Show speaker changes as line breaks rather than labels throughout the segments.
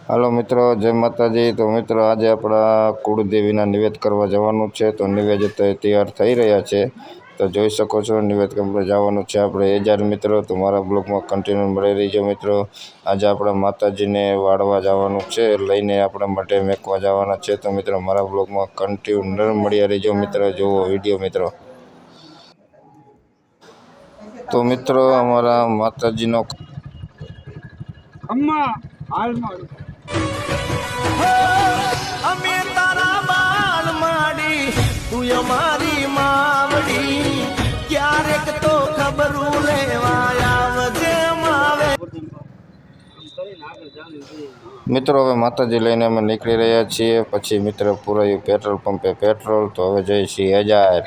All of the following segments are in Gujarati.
હાલો મિત્રો, જય માતાજી। તો મિત્રો આજે આપણા કુળદેવીના નિવેદ કરવા જવાનું છે, તો નિવેદ તૈયાર થઈ રહ્યા છે। તો જોઈ શકો છો નિવેદ કરવા જવાનું છે આપણે એજાર મિત્રો। તો મારા બ્લોગમાં કન્ટિન્યુ મળી રહીજો મિત્રો। આજે આપણા માતાજીને વાળવા જવાનું છે, લઈને આપણા માટે મેકવા જવાના છે। તો મિત્રો મારા બ્લોગમાં કન્ટિન્યુ મળ્યા રહીજો મિત્રો, જુઓ વિડીયો મિત્રો। તો મિત્રો અમારા માતાજીનો
અમે તારા બાળ માડી તું અમારી માવડી ક્યારેક તો ખબરું લેવા આવજે માવે।
મિત્રો હવે માતાજી લઈને અમે નીકળી રહ્યા છીએ। પછી મિત્ર પૂરાયું પેટ્રોલ પંપે પેટ્રોલ। તો હવે જઈએ છીએ એજાર।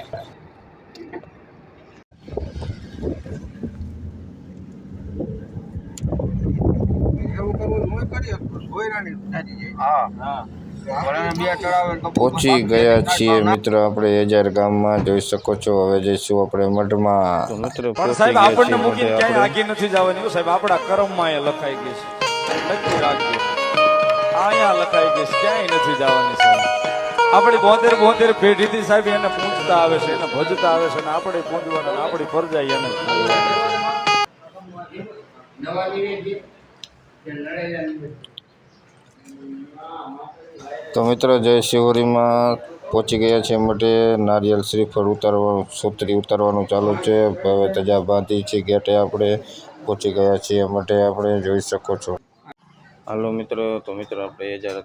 પહોંચી ગયા છીએ મિત્ર આપણે એજાર ગામમાં, જોઈ શકો છો। હવે જઈશું આપણે મઢમાં। તો મિત્ર
સાહેબ આપણને મૂકીને ક્યાંય આગી નથી જવાની સાહેબ, આપણા કર્મમાં એ લખાઈ ગઈ છે, નક્કી રાખજો અહીંયા લખાઈ ગઈ છે, ક્યાંય નથી જવાની સાહેબ। આપણી 72 પેઢીથી સાહેબ એને પૂંજતા આવે છે, એને ભજતા આવે છે, અને આપણે પૂંજવાના આપણી ફરજાઈ એને।
તો મિત્રો જય શિવરીમાં પહોંચી ગયા છે મઢે। નારિયેલ શ્રીફળ ઉતારવાનું, સોતરી ઉતારવાનું ચાલુ છે। હવે ધજા બાંધી છે ગેટે, આપણે પહોંચી ગયા છીએ મઢે, આપણે જોઈ શકો છો। હાલો મિત્રો, તો મિત્રો આપણે એજાર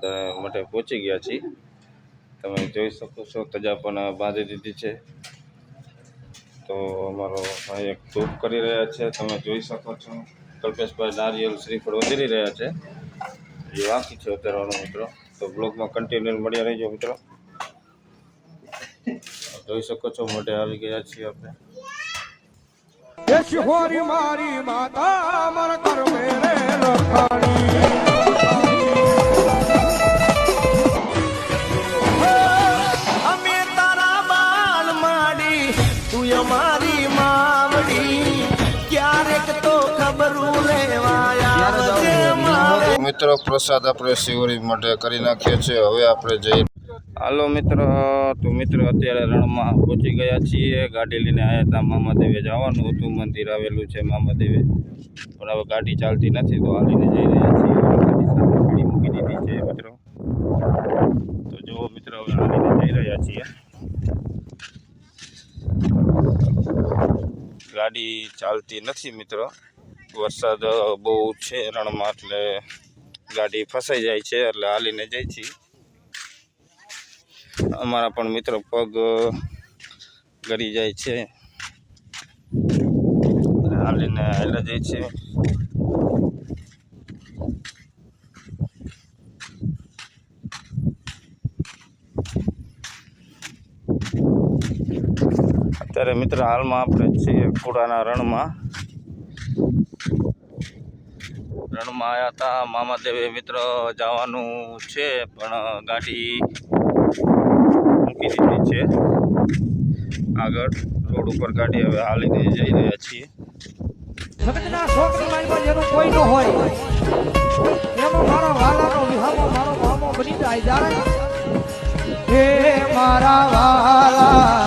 મઢે પહોંચી ગયા છીએ। તમે જોઈ શકો છો ધજા પણ બાંધી દીધી છે। તો અમારો ભાઈ એક ધૂપ કરી રહ્યા છે, તમે જોઈ શકો છો। કલ્પેશભાઈ નારિયેલ શ્રીફળ વધારી રહ્યા છે, એ બાકી છે ઉતારવાનું મિત્રો। તો બ્લોગમાં કન્ટિન્યુ મળ્યા રહીજો મિત્રો। જોઈ શકો છો મોઢે આવી ગયા છીએ આપણે।
મારી માતા મર કર મેરે લખાણી અમે તારા બાળ માડી તું અમારી માવડી ક્યારેક તો ખબરું લેવા આવજે માવે।
મિત્રો પ્રસાદ આપણે શિવરી માટે કરી નાખીએ છીએ। હવે આપણે જઈએ। હાલો મિત્રો, તો મિત્રો અત્યારે રણમાં પહોંચી ગયા છીએ। ગાડી લઈને આવ્યા હતા, મામાદેવે જવાનું હતું, મંદિર આવેલું છે મામાદેવે, પણ હવે ગાડી ચાલતી નથી તો હાલીને જઈ રહ્યા છીએ। ગાડી મૂકી દીધી છે મિત્રો। તો જુઓ મિત્રો હવે હાલીને જઈ રહ્યા છીએ। ગાડી ચાલતી નથી મિત્રો, વરસાદ બહુ છે રણમાં, એટલે ગાડી ફસાઈ જાય છે, એટલે હાલીને જાય છે। અમારા પણ મિત્રો પગ ગરી જાય છે, હાલીને હાલ્યા જાય છે। અત્યારે મિત્ર હાલમાં આપણે છીએ ખોડાના રણમાં આવ્યા હતા। મામાદેવે મિત્ર જવાનું છે, પણ ગાડી મૂકી દીધી છે આગળ રોડ ઉપર। ગાડી હવે હાલીને જઈ રહ્યા છીએ।
જગતના છોકરી મારી જેનું કોઈ ન હોય એમાં મારા વાલાનો વિહામો મારો મામો બની જાય હે મારા વાલા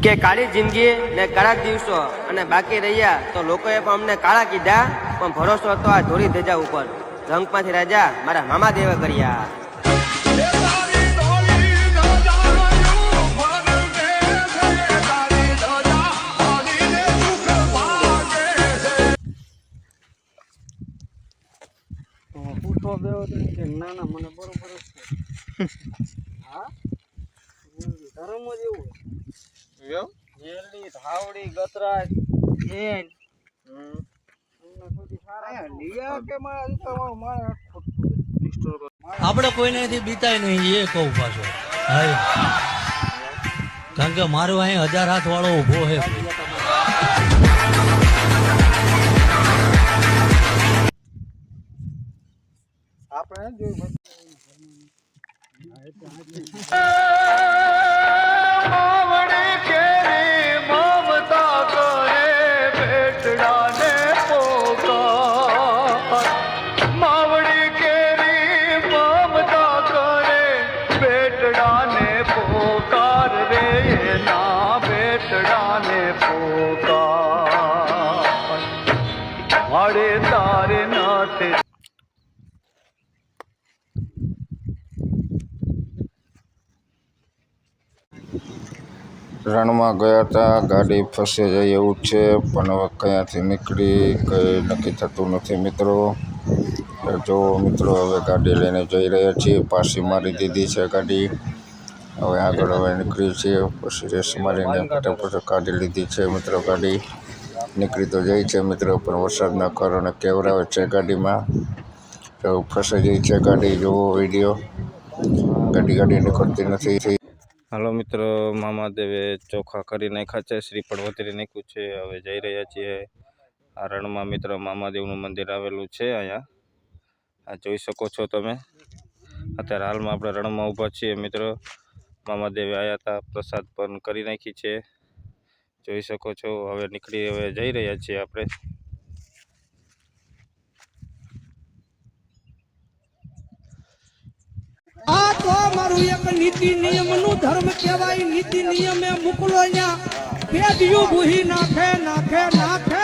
કે કાળી જિંદગી ને કાળા દિવસો અને બાકી રહ્યા તો લોકોએ પણ અમને કાળા કીધા, પણ ભરોસો તો આ ધોળી ધજા ઉપર રંગમાંથી રાજા મારા મામા દેવે કર્યા।
ના ના મને બરોબર છે। હા ધર્મ જ એવું મેરડી ધાવડી ગતરા એન
આપણે કોઈનેથી બીતાય નહીં એ કહું પાછો. હા, કારણ કે મારો અહીં 1000 હાથ વાળો ઉભો છે.
રણમાં ગયા હતા, ગાડી ફસી જાય એવું છે, પણ હવે ક્યાંથી નીકળી કંઈ નક્કી થતું નથી મિત્રો. જો મિત્રો હવે ગાડી લઈને જઈ રહ્યા છીએ, પાછી મારી દીધી છે ગાડી. હવે આગળ હવે નીકળી છીએ, પછી રેસ મારીને ફટાફટ કાઢી લીધી છે મિત્રો. ગાડી નીકળી તો જાય છે મિત્રો, પણ વરસાદના કારણે કેવરાવે છે ગાડીમાં, તો ફસાઈ જાય છે ગાડી. જોવો વિડીયો, ગાડી નીકળતી નથી. હાલો મિત્રો, મામાદેવે ચોખા કરી નાખ્યા છે, શ્રીફળ વધેરી નાખ્યું છે. હવે જઈ રહ્યા છીએ આ રણમાં મિત્રો. મામાદેવનું મંદિર આવેલું છે અહીંયા, આ જોઈ શકો છો તમે. અત્યારે હાલમાં આપણે રણમાં ઊભા છીએ મિત્રો. મામાદેવે આવ્યા હતા, પ્રસાદ પણ કરી નાખી છે, જોઈ શકો છો. હવે હવે જઈ રહ્યા છીએ આપણે.
આ તો મારું એક નીતિ નિયમ નું ધર્મ કહેવાય. નીતિ નિયમે મોકલો અહીંયા પેઢીઓ ભૂહી નાખે નાખે નાખે.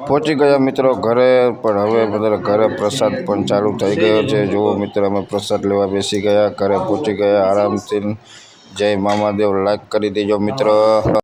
પહોંચી ગયા મિત્રો ઘરે, પણ હવે બધા ઘરે પ્રસાદ પણ ચાલુ થઈ ગયો છે. જુઓ મિત્રો, અમે પ્રસાદ લેવા બેસી ગયા, ઘરે પહોંચી ગયા આરામથી. જય મામાદેવ. લાઈક કરી દેજો મિત્રો.